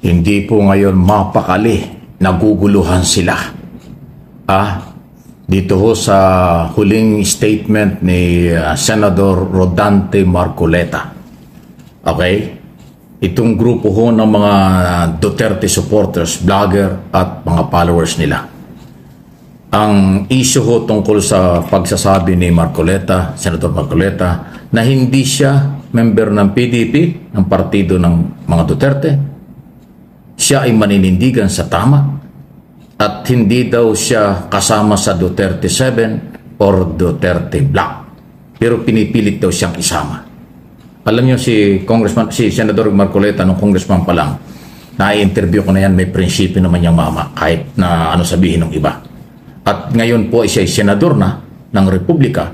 Hindi po ngayon mapakali, naguguluhan sila. Dito ho sa huling statement ni Senador Rodante Marcoleta. Okay? Itong grupo ho ng mga Duterte supporters, vlogger at mga followers nila. Ang issue ho tungkol sa pagsasabi ni Marcoleta, Senator Marcoleta, na hindi siya member ng PDP, ng partido ng mga Duterte. Siya ay maninindigan sa tama at hindi daw siya kasama sa Duterte 7 or Duterte Black. Pero pinipilit daw siyang isama. Alam niyo si Senador Marcoleta nung congressman pa lang, na-interview ko na yan, may prinsipyo naman niyang mama kahit na ano sabihin ng iba. At ngayon po siya ay senador na ng Republika.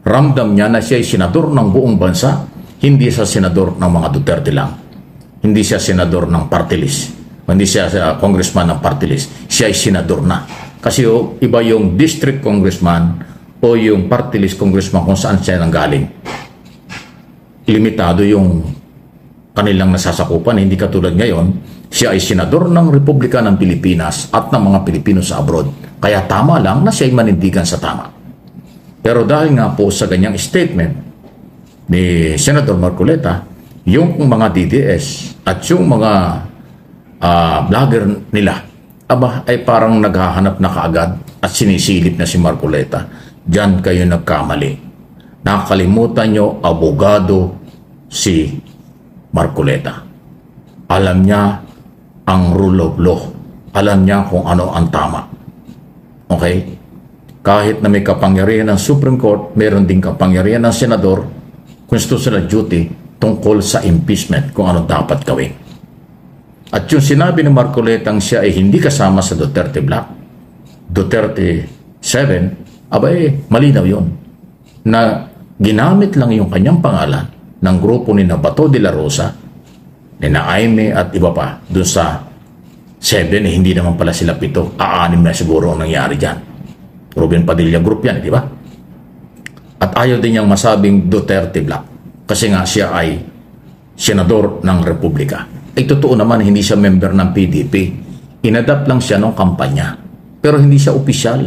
Ramdam niya na siya ay senador ng buong bansa, hindi siya senador ng mga Duterte lang. Hindi siya senador ng party list. Hindi siya congressman ng party list. Siya ay senador na. Kasi iba yung district congressman o yung party list congressman kung saan siya nanggaling. Limitado yung kanilang nasasakupan. Hindi katulad ngayon, siya ay senador ng Republika ng Pilipinas at ng mga Pilipino sa abroad. Kaya tama lang na siya ay manindigan sa tama. Pero dahil nga po sa ganyang statement ni Senator Marcoleta, yung mga DDS at yung mga vlogger nila, ay parang naghahanap na kaagad at sinisilip na si Marcoleta. Diyan kayo nagkamali. Nakalimutan nyo, abogado si Marcoleta. Alam niya ang rule of law. Alam niya kung ano ang tama. Okay? Kahit na may kapangyarihan ng Supreme Court, meron din kapangyarihan ng Senador, constitutional duty tungkol sa impeachment kung ano dapat gawin. At yung sinabi ni Marcoleta siya ay hindi kasama sa Duterte Black, Duterte 7, malinaw yun. Na ginamit lang yung kanyang pangalan ng grupo ni Bato de la Rosa, ni Aimee at iba pa, doon sa 7, hindi naman pala sila 7, 6 na siguro ang nangyari dyan. Ruben Padilla Group yan, di ba? At ayaw din niyang masabing Duterte Black kasi nga siya ay senador ng Republika. Ay totoo naman, hindi siya member ng PDP. Inadapt lang siya ng kampanya. Pero hindi siya opisyal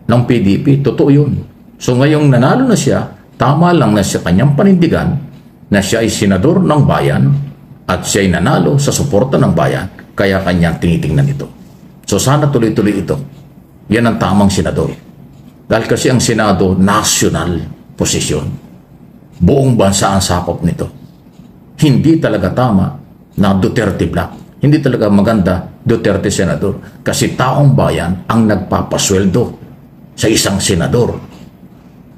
ng PDP. Totoo yun. So ngayong nanalo na siya, tama lang na sa kanyang panindigan na siya ay senador ng bayan at siya ay nanalo sa suporta ng bayan, kaya kanyang tinitingnan ito. So sana tuloy-tuloy ito. Yan ang tamang senador. Dahil kasi ang Senado, national posisyon. Buong bansa ang sakop nito. Hindi talaga tama na Duterte Black. Hindi talaga maganda Duterte Senador. Kasi taong bayan ang nagpapasweldo sa isang senador.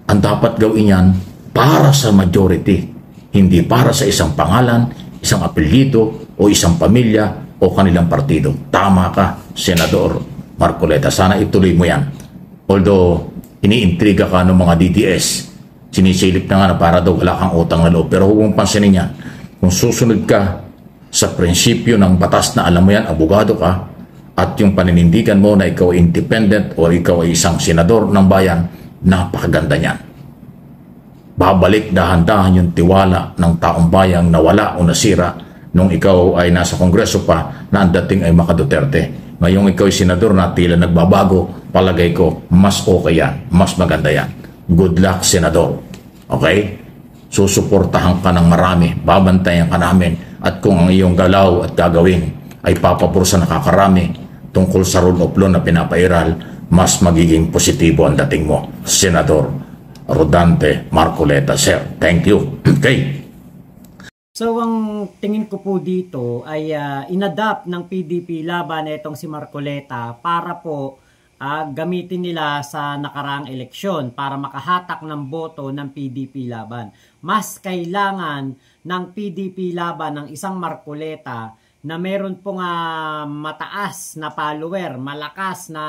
Ang dapat gawin yan para sa majority. Hindi para sa isang pangalan, isang apelyido, o isang pamilya, o kanilang partido. Tama ka, Senador Marcoleta. Sana ituloy mo yan. Although, iniintriga ka ng mga DDS. Sinisilip na nga na para daw wala kang utang na loob. Pero huwag mong pansinin yan. Kung susunod ka sa prinsipyo ng batas na alam mo yan, abogado ka, at yung paninindigan mo na ikaw ay independent o ikaw ay isang senador ng bayan, napakaganda niyan. Babalik dahan-dahan yung tiwala ng taong bayang nawala o nasira nung ikaw ay nasa kongreso pa na ang dating ay maka-Duterte. Ngayong ikaw ay senador na tila nagbabago, palagay ko, mas okay yan, mas maganda yan. Good luck, senador. Okay? Susuportahan ka ng marami, babantayan ka namin, at kung ang iyong galaw at gagawin ay papapuro sa nakakarami tungkol sa rule of law na pinapairal, mas magiging positibo ang dating mo, Senador Rodante Marcoleta, sir. Thank you. Okay. So, ang tingin ko po dito ay inadapt ng PDP laban itong si Marcoleta para po gamitin nila sa nakaraang eleksyon para makahatak ng boto ng PDP laban. Mas kailangan ng PDP laban ng isang Marcoleta na meron pong mataas na follower, malakas na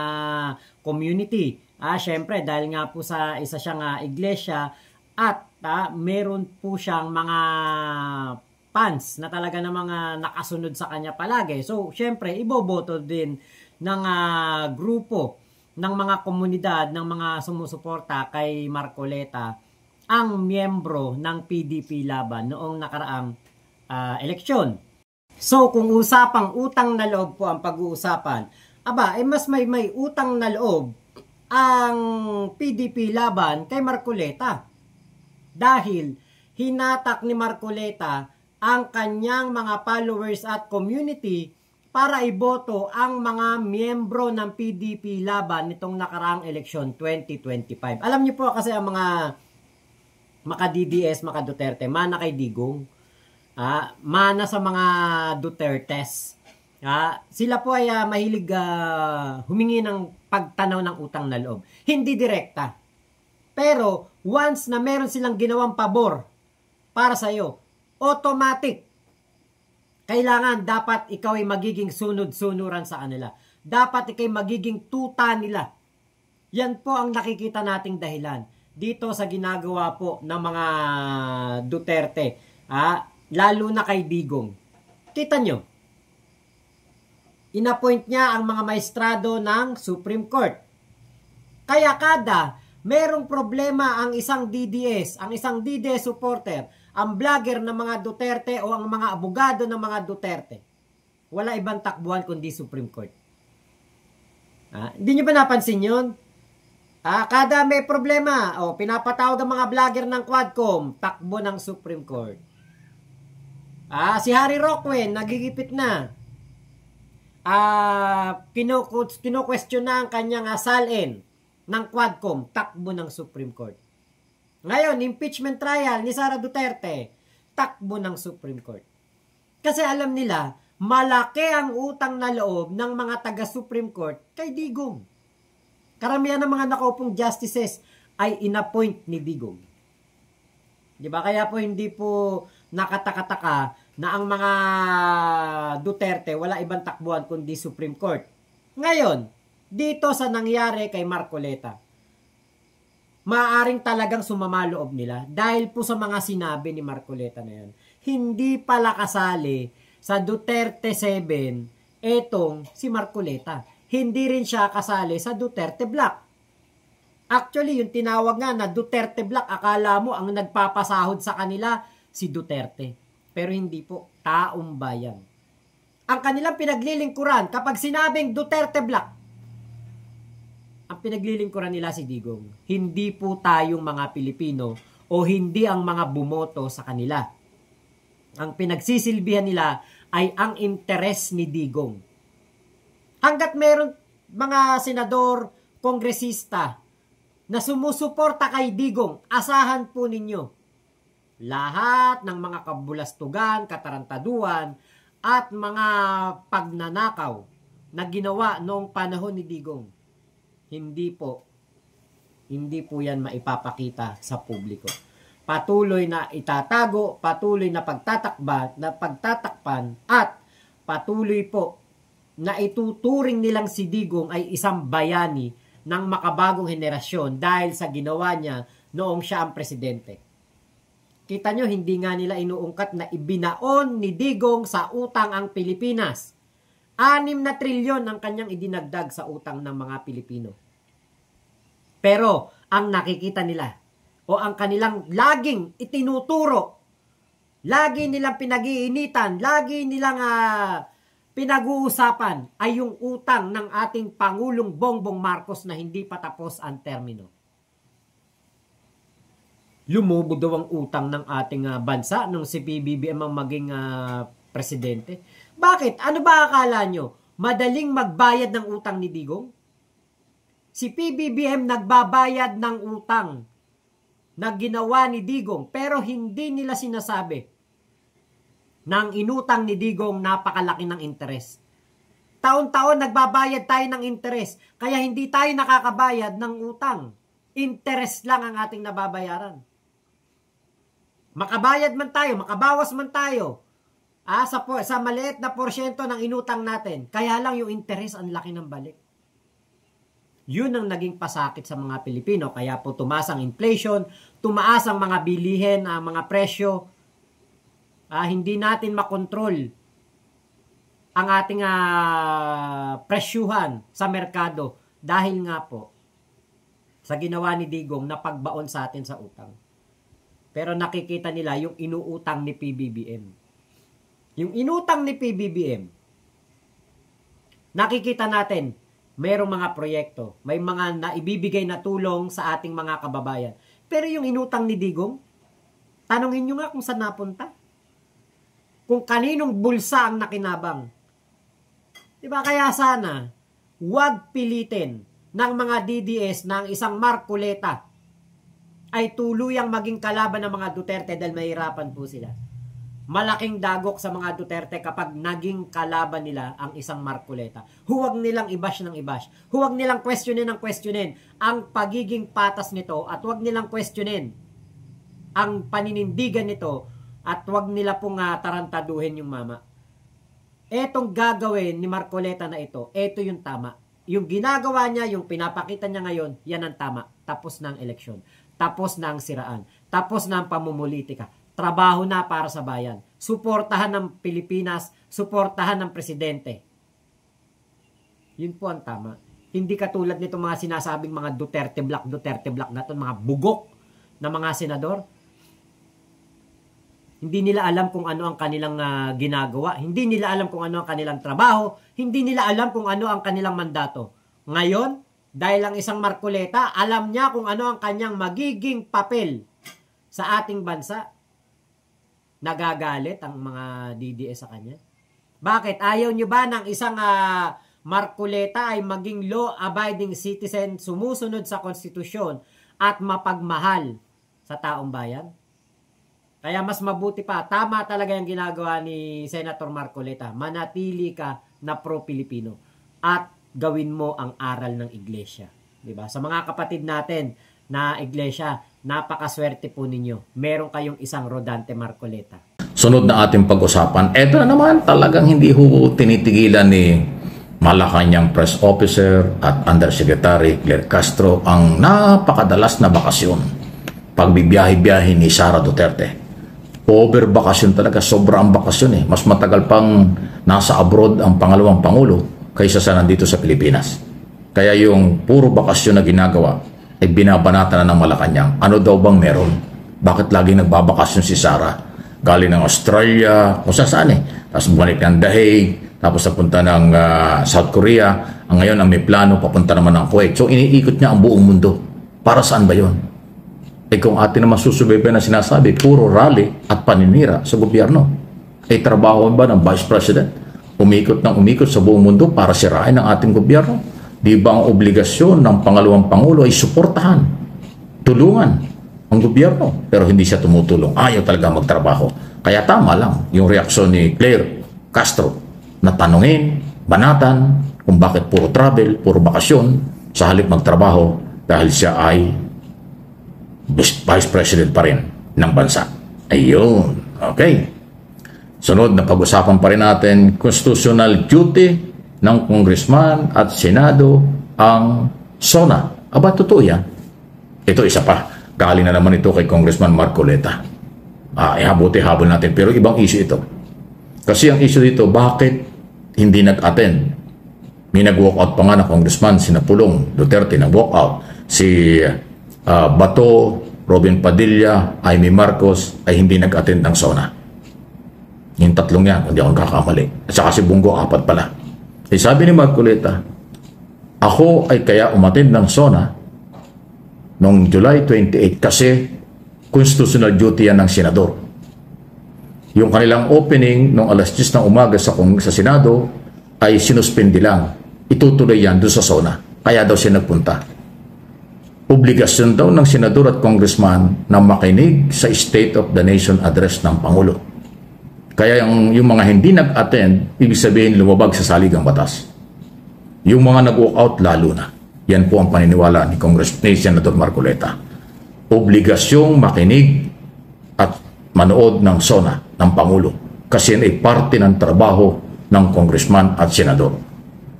community. Syempre, dahil nga po sa isa siyang iglesia at meron po siyang mga fans na talaga na mga nakasunod sa kanya palagi. So, syempre, iboboto din ng grupo, ng mga komunidad, ng mga sumusuporta kay Marcoleta ang miyembro ng PDP laban noong nakaraang eleksyon. So kung usapang utang na loob po ang pag-uusapan, mas may utang na loob ang PDP laban kay Marcoleta. Dahil hinatak ni Marcoleta ang kanyang mga followers at community para iboto ang mga miyembro ng PDP laban nitong nakaraang eleksyon 2025. Alam niyo po kasi ang mga maka-DDS, maka-Duterte, mana kay Digong, mana sa mga Dutertes. Sila po ay mahilig humingi ng pagtanaw ng utang na loob. Hindi direkta. Pero once na meron silang ginawang pabor para sa iyo, automatic. Kailangan dapat ikaw ay magiging sunod-sunuran sa kanila. Dapat ikaw ay magiging tuta nila. Yan po ang nakikita nating dahilan dito sa ginagawa po ng mga Duterte. Lalo na kay Digong. Kita nyo, inappoint niya ang mga maestrado ng Supreme Court. Kaya kada merong problema ang isang DDS, ang isang DDS supporter, ang vlogger ng mga Duterte o ang mga abogado ng mga Duterte, wala ibang takbuhan kundi Supreme Court. Hindi nyo ba napansin yun? Kada may problema, pinapatawag ang mga vlogger ng Quadcom, takbo ng Supreme Court. Si Harry Roque, nagigipit na. Kino-question na ang kanyang salin ng Quadcom, takbo ng Supreme Court. Ngayon, impeachment trial ni Sara Duterte, takbo ng Supreme Court. Kasi alam nila, malaki ang utang na loob ng mga taga-Supreme Court kay Digong. Karamihan ng mga nakaupong justices ay inappoint ni Digong. Diba? Kaya po hindi po nakataka-taka na ang mga Duterte wala ibang takbuhan kundi Supreme Court. Ngayon, dito sa nangyari kay Marcoleta, maaaring talagang sumama loob nila dahil po sa mga sinabi ni Marcoleta na yan. Hindi pala kasali sa Duterte 7 etong si Marcoleta. Hindi rin siya kasali sa Duterte Black. Actually, yung tinawag nga na Duterte Black, akala mo ang nagpapasahod sa kanila si Duterte. Pero hindi po, taong bayan. Ang kanilang pinaglilingkuran, kapag sinabing Duterte Black, ang pinaglilingkuran nila si Digong. Hindi po tayong mga Pilipino o hindi ang mga bumoto sa kanila. Ang pinagsisilbihan nila ay ang interes ni Digong. Hanggat meron mga senador, kongresista na sumusuporta kay Digong, asahan po ninyo lahat ng mga kabulastugan, katarantaduan at mga pagnanakaw na ginawa noong panahon ni Digong. Hindi po yan maipapakita sa publiko. Patuloy na itatago, patuloy na pagtatakpan at patuloy po na ituturing nilang si Digong ay isang bayani ng makabagong henerasyon dahil sa ginawa niya noong siya ang presidente. Kita nyo, hindi nga nila inuungkat na ibinaon ni Digong sa utang ang Pilipinas. 6 na trilyon ang kanyang idinagdag sa utang ng mga Pilipino. Pero ang nakikita nila o ang kanilang laging itinuturo, lagi nilang pinag-iinitan, lagi nilang pinag-uusapan ay yung utang ng ating Pangulong Bongbong Marcos na hindi pa tapos ang termino. Lumubo daw ang utang ng ating bansa nung si PBBM ang maging presidente. Bakit? Ano ba akala nyo? Madaling magbayad ng utang ni Digong? Si PBBM nagbabayad ng utang na ginawa ni Digong pero hindi nila sinasabi nang inutang ni Digong napakalaki ng interes. Taon-taon nagbabayad tayo ng interes, kaya hindi tayo nakakabayad ng utang. Interes lang ang ating nababayaran. Makabayad man tayo, makabawas man tayo, sa maliit na porsyento ng inutang natin, kaya lang yung interes ang laki ng balik. Yun ang naging pasakit sa mga Pilipino, kaya po tumaas ang inflation, tumaas ang mga bilihin, ang mga presyo. Hindi natin makontrol ang ating presyuhan sa merkado dahil nga po sa ginawa ni Digong na pagbaon sa atin sa utang. Pero nakikita nila yung inuutang ni PBBM. Yung inutang ni PBBM, nakikita natin, mayroong mga proyekto, may mga naibibigay na tulong sa ating mga kababayan. Pero yung inutang ni Digong, tanongin nyo nga kung saan napunta. Kung kaninong bulsa ang nakinabang. Diba? Kaya sana, huwag pilitin ng mga DDS na ang isang Marcoleta ay tuluyang maging kalaban ng mga Duterte dahil mahirapan po sila. Malaking dagok sa mga Duterte kapag naging kalaban nila ang isang Marcoleta. Huwag nilang i-bash ng i-bash. Huwag nilang questionin ng questionin ang pagiging patas nito at huwag nilang questionin ang paninindigan nito at huwag nila pong tarantaduhin yung mama. Etong gagawin ni Marcoleta na ito yung tama. Yung ginagawa niya, yung pinapakita niya ngayon, yan ang tama. Tapos na ang eleksyon. Tapos na ang siraan. Tapos na ang pamumulitika. Trabaho na para sa bayan. Suportahan ng Pilipinas, suportahan ng presidente. Yun po ang tama. Hindi katulad nito mga sinasabing mga Duterte Black na ito, mga bugok na mga senador. Hindi nila alam kung ano ang kanilang ginagawa. Hindi nila alam kung ano ang kanilang trabaho. Hindi nila alam kung ano ang kanilang mandato. Ngayon, dahil ang isang Marcoleta, alam niya kung ano ang kanyang magiging papel sa ating bansa. Nagagalit ang mga DDS sa kanya. Bakit? Ayaw nyo ba ng isang Marcoleta ay maging law-abiding citizen, sumusunod sa konstitusyon at mapagmahal sa taong bayan? Kaya mas mabuti pa, tama talaga yung ginagawa ni Senator Marcoleta. Manatili ka na pro-Pilipino at gawin mo ang aral ng iglesia. Diba? Sa mga kapatid natin na iglesia, napakaswerte po ninyo. Meron kayong isang Rodante Marcoleta. Sunod na ating pag-usapan, eto na naman talagang hindi ho tinitigilan ni Malacanang Press Officer at Undersecretary Claire Castro ang napakadalas na bakasyon. Pagbibiyahe-biyahe ni Sara Duterte. Over bakasyon talaga, sobrang bakasyon eh. Mas matagal pang nasa abroad ang pangalawang pangulo kaysa sa nandito sa Pilipinas. Kaya yung puro bakasyon na ginagawa ay binabanata na ng Malacanang. Ano daw bang meron? Bakit laging nagbabakasyon si Sara? Galing ng Australia, kung saan eh. Tapos bumalik ng The Hague, tapos napunta ng South Korea. Ang ngayon ang may plano, papunta naman ng Kuwait. So iniikot niya ang buong mundo. Para saan ba yun? Eh kung atin naman susubaybayan na sinasabi, puro rally at paninira sa gobyerno. Eh trabaho ba ng Vice President? Umikot ng umikot sa buong mundo para sirain ang ating gobyerno? Di ba ang obligasyon ng pangalawang pangulo ay suportahan, tulungan ang gobyerno? Pero hindi siya tumutulong. Ayaw talaga magtrabaho. Kaya tama lang yung reaksyon ni Claire Castro na tanungin, banatan kung bakit puro travel, puro bakasyon sa halip magtrabaho dahil siya ay Vice President pa rin ng bansa. Ayun. Okay. Sunod na pag-usapan pa rin natin, constitutional duty ng congressman at senado ang SONA. Aba, totoo yan. Ito isa pa. Galing na naman ito kay Congressman Marcoleta. Ihabuti-habol natin. Pero ibang issue ito. Kasi ang issue dito, bakit hindi nag-attend? May nag-walkout pa nga na congressman, si Napulong Duterte, nag-walkout. Si Bato, Robin Padilla, Amy Marcos ay hindi nag-attend ng SONA. Yung tatlong yan, kung di ako kakamali. At saka si Bungo, 4 pala. Eh, sabi ni Marcoleta, ako ay kaya umattend ng SONA noong July 28 kasi constitutional duty yan ng senador. Yung kanilang opening noong alas 10 ng umaga sa Senado ay sinuspindi lang. Itutuloy yan doon sa SONA. Kaya daw siya nagpunta. Obligasyon daw ng senador at congressman na makinig sa State of the Nation address ng Pangulo. Kaya yung mga hindi nag-attend, ibig sabihin lumabag sa saligang batas. Yung mga nag-walk-out, lalo na. Yan po ang paniniwala ni Senator Marcoleta. Obligasyong makinig at manood ng SONA ng Pangulo. Kasi yan ay parte ng trabaho ng congressman at senador.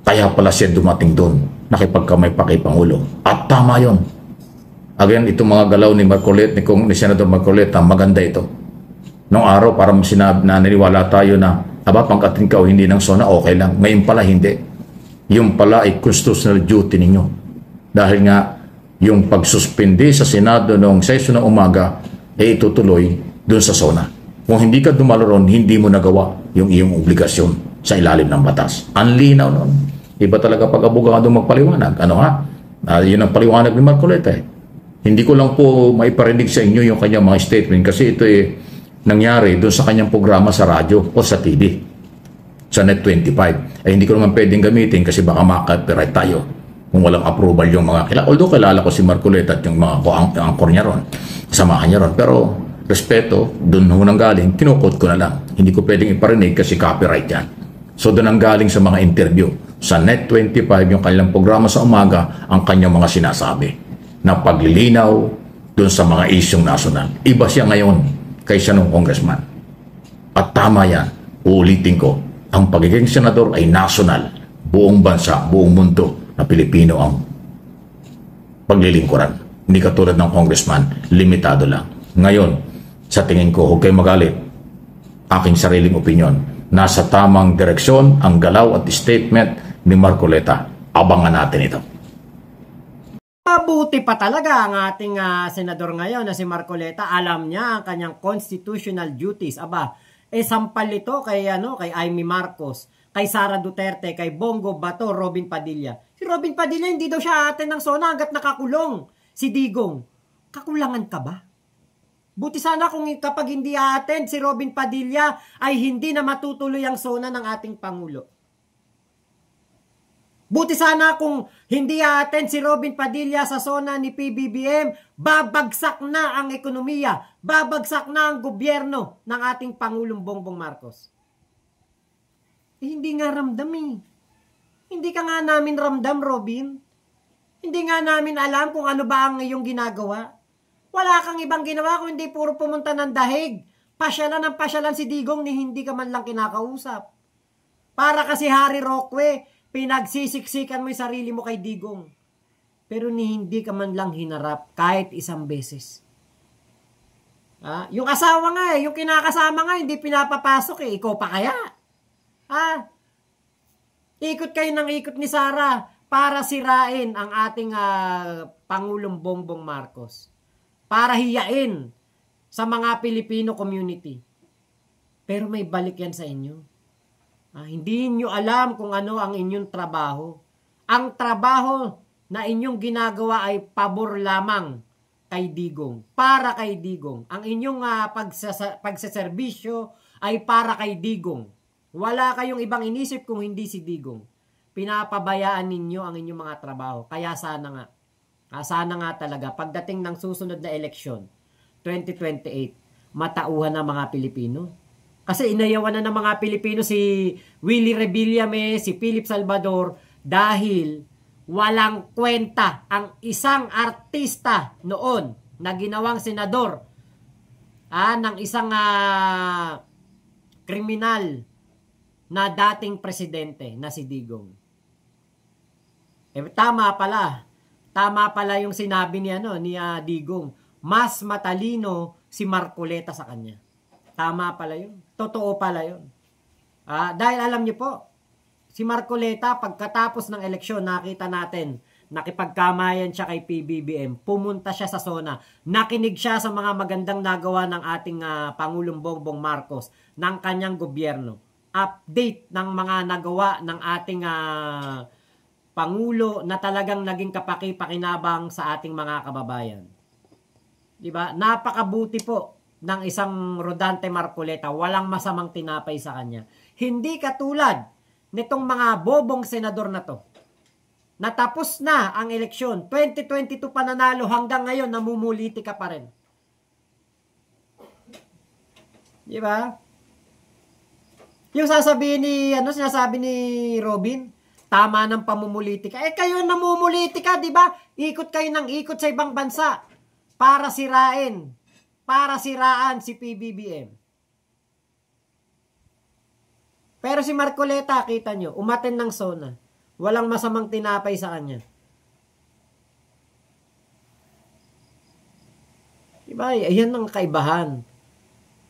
Kaya pala siya dumating doon, nakipagkamay pa kay Pangulo. At tama yun. Again, itong mga galaw ni Marcoleta, ni Senator Marcoleta, maganda ito. Noong araw, parang sinabi na naniwala tayo na, pang-atin ka o hindi ng SONA, okay lang. Ngayon pala, hindi. Yung pala ay constitutional duty ninyo. Dahil nga, yung pagsuspindi sa Senado noong session ng umaga, ay itutuloy dun sa SONA. Kung hindi ka dumalo ron, hindi mo nagawa yung iyong obligasyon sa ilalim ng batas. Ang linaw nun. Iba talaga pag abogado magpaliwanag. Ano ha? Yun ang paliwanag ni Marcoleta eh. Hindi ko lang po maiparinig sa inyo yung kanyang mga statement kasi ito nangyari doon sa kanyang programa sa radyo o sa TV. Sa Net25. Hindi ko naman pwedeng gamitin kasi baka maka-copyright tayo kung walang approval yung mga kilala. Although kilala ko si Marcoleta at yung mga angkor niya ron, samahan niya ron. Pero respeto, doon nang galing, kinukot ko na lang. Hindi ko pwedeng iparinig kasi copyright yan. So doon ang galing sa mga interview. Sa Net25, yung kanilang programa sa umaga, ang kanyang mga sinasabi na paglilinaw doon sa mga isyong nasyonal. Iba siya ngayon kaysa nung congressman. At tama yan, uulitin ko, ang pagiging senador ay national, buong bansa, buong mundo na Pilipino ang paglilingkuran. Hindi katulad ng congressman, limitado lang. Ngayon, sa tingin ko, huwag kayo magalit. Aking sariling opinion, nasa tamang direksyon ang galaw at statement ni Marcoleta. Abangan natin ito. Mabuti pa talaga ang ating senador ngayon na si Marcoleta. Alam niya ang kanyang constitutional duties. Aba, sampal ito kay Amy Marcos, kay Sara Duterte, kay Bongo Bato, Robin Padilla. Si Robin Padilla hindi daw siya atin ng SONA hanggat nakakulong. Si Digong, kakulangan ka ba? Buti sana kung kapag hindi atin si Robin Padilla ay hindi na matutuloy ang SONA ng ating Pangulo. Buti sana kung hindi atin si Robin Padilla sa SONA ni PBBM, babagsak na ang ekonomiya, babagsak na ang gobyerno ng ating Pangulong Bongbong Marcos. Hindi nga ramdam eh. Hindi ka nga namin ramdam, Robin. Hindi nga namin alam kung ano ba ang iyong ginagawa. Wala kang ibang ginawa kung hindi puro pumunta ng dahig. Pasyalan ng pasyalan si Digong ni hindi ka man lang kinakausap. Para kasi Harry Roque, pinagsisiksikan mo yung sarili mo kay Digong. Pero ni hindi ka man lang hinarap kahit isang beses. Yung asawa nga yung kinakasama nga, hindi pinapapasok Ikaw pa kaya? Ikot kayo ng ikot ni Sara para sirain ang ating Pangulong Bongbong Marcos. Para hiyain sa mga Pilipino community. Pero may balik yan sa inyo. Hindi nyo alam kung ano ang inyong trabaho. Ang trabaho na inyong ginagawa ay pabor lamang kay Digong. Para kay Digong. Ang inyong pagsaserbisyo ay para kay Digong. Wala kayong ibang inisip kung hindi si Digong. Pinapabayaan ninyo ang inyong mga trabaho. Kaya sana nga talaga, pagdating ng susunod na eleksyon, 2028, matauhan ng mga Pilipino. Kasi inayawan na ng mga Pilipino si Willie Rebillame, si Philip Salvador, dahil walang kwenta ang isang artista noon na ginawang senador ng isang kriminal na dating presidente na si Digong. Tama pala yung sinabi ni Digong. Mas matalino si Marcoleta sa kanya. Tama pala yun. Totoo pala yun. Dahil alam niyo po, si Marcoleta pagkatapos ng eleksyon, nakita natin, nakipagkamayan siya kay PBBM. Pumunta siya sa SONA. Nakinig siya sa mga magandang nagawa ng ating Pangulong Bongbong Marcos, ng kanyang gobyerno. Update ng mga nagawa ng ating Pangulo na talagang naging kapaki-pakinabang sa ating mga kababayan. Diba? Napakabuti po ng isang Rodante Marcoleta. Walang masamang tinapay sa kanya. Hindi katulad nitong mga bobong senador na to. Natapos na ang eleksyon. 2022 pananalo hanggang ngayon namumuliti ka pa rin. Diba? Yung sinasabi ni Robin, tama ng pamumulitika. Kayo namumulitika, di ba? Ikot kayo ng ikot sa ibang bansa para siraan si PBBM. Pero si Marcoleta, kita nyo, umaten ng SONA. Walang masamang tinapay sa kanya. Diba? Ayan ang kaibahan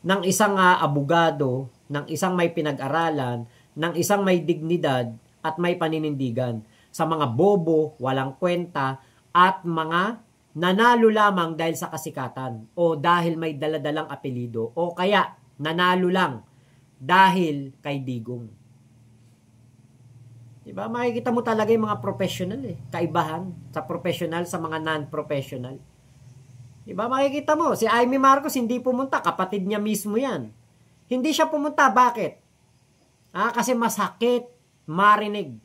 ng isang abogado, ng isang may pinag-aralan, ng isang may dignidad, at may paninindigan sa mga bobo, walang kwenta, at mga nanalo lamang dahil sa kasikatan o dahil may daladalang apelido o kaya nanalo lang dahil kay Digong. Diba? Makikita mo talaga yung mga professional kaibahan sa professional sa mga non-professional. Diba? Makikita mo, si Amy Marcos hindi pumunta, kapatid niya mismo yan. Hindi siya pumunta, bakit? Kasi masakit marinig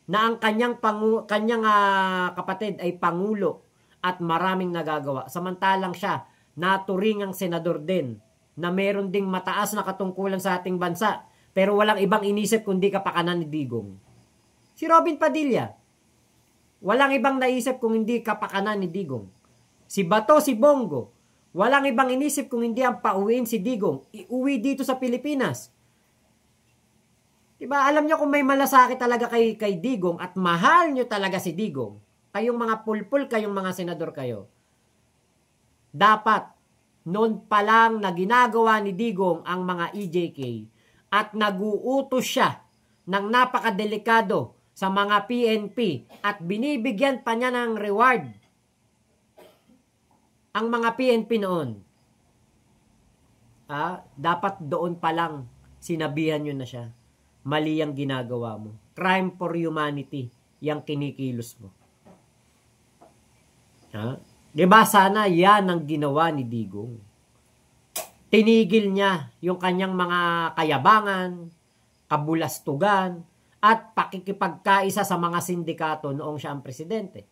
na ang kanyang kapatid ay pangulo at maraming nagagawa. Samantalang siya, naturingang senador din na meron ding mataas na katungkulan sa ating bansa. Pero walang ibang inisip kundi kapakanan ni Digong. Si Robin Padilla, walang ibang naisip kung hindi kapakanan ni Digong. Si Bato, si Bongo, walang ibang inisip kung hindi ang pauwiin si Digong. Iuwi dito sa Pilipinas. Diba, alam nyo kung may malasakit talaga kay Digong at mahal nyo talaga si Digong, kayong mga pulpul, kayong mga senador kayo, dapat noon pa lang na ginagawa ni Digong ang mga EJK at nag-uutos siya ng napakadelikado sa mga PNP at binibigyan pa niya ng reward ang mga PNP noon. Dapat doon pa lang sinabihan nyo na siya. Mali ang ginagawa mo. Crime for humanity yung kinikilos mo. Diba sana yan ang ginawa ni Digong. Tinigil niya yung kanyang mga kayabangan, kabulastugan, at pakikipagkaisa sa mga sindikato noong siya ang presidente.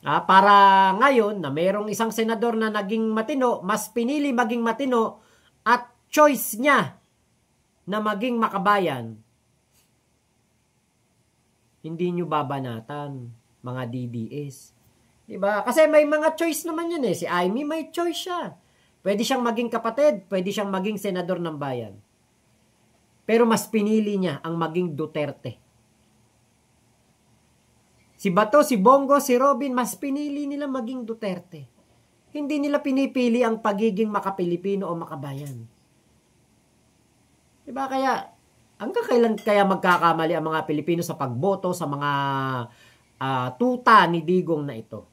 Para ngayon na mayroong isang senador na naging matino, mas pinili maging matino at choice niya na maging makabayan, hindi nyo babanatan, mga DDS. Diba? Kasi may mga choice naman yun Si Amy may choice siya. Pwede siyang maging kapatid, pwede siyang maging senador ng bayan. Pero mas pinili niya ang maging Duterte. Si Bato, si Bongo, si Robin, mas pinili nila maging Duterte. Hindi nila pinipili ang pagiging makapilipino o makabayan. Diba? Kaya, hanggang kailan kaya magkakamali ang mga Pilipino sa pagboto sa mga tuta ni Digong na ito?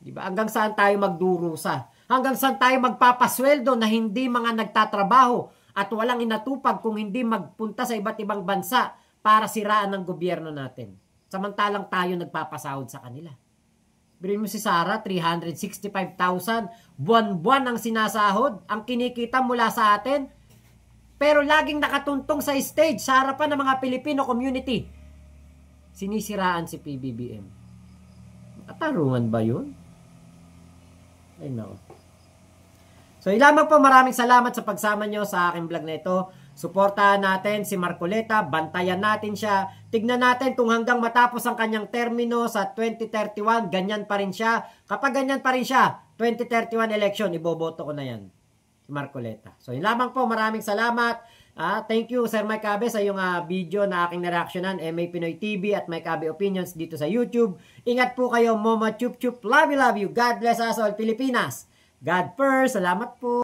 Diba? Hanggang saan tayo magdurusa? Hanggang saan tayo magpapasweldo na hindi mga nagtatrabaho at walang inatupag kung hindi magpunta sa iba't ibang bansa para siraan ng gobyerno natin. Samantalang tayo nagpapasahod sa kanila. Bilhin mo si Sara, 365,000 buwan-buwan ang sinasahod, ang kinikita mula sa atin. Pero laging nakatuntong sa stage sa harapan ng mga Filipino community. Sinisiraan si PBBM. Katarungan ba yun? Ay no. So, ilamang po, maraming salamat sa pagsama nyo sa aking vlog na ito. Suportahan natin si Marcoleta, bantayan natin siya. Tignan natin kung hanggang matapos ang kanyang termino sa 2031, ganyan pa rin siya. Kapag ganyan pa rin siya, 2031 election, iboboto ko na yan. Si Marcoleta. So, ilamang po, maraming salamat. Thank you, Sir Mike Abe, sa iyong video na aking nareaksyonan, MA Pinoy TV at Mike Abe Opinions dito sa YouTube. Ingat po kayo, Moma Chup Chup. Love you, love you. God bless us all, Pilipinas. God first. Salamat po.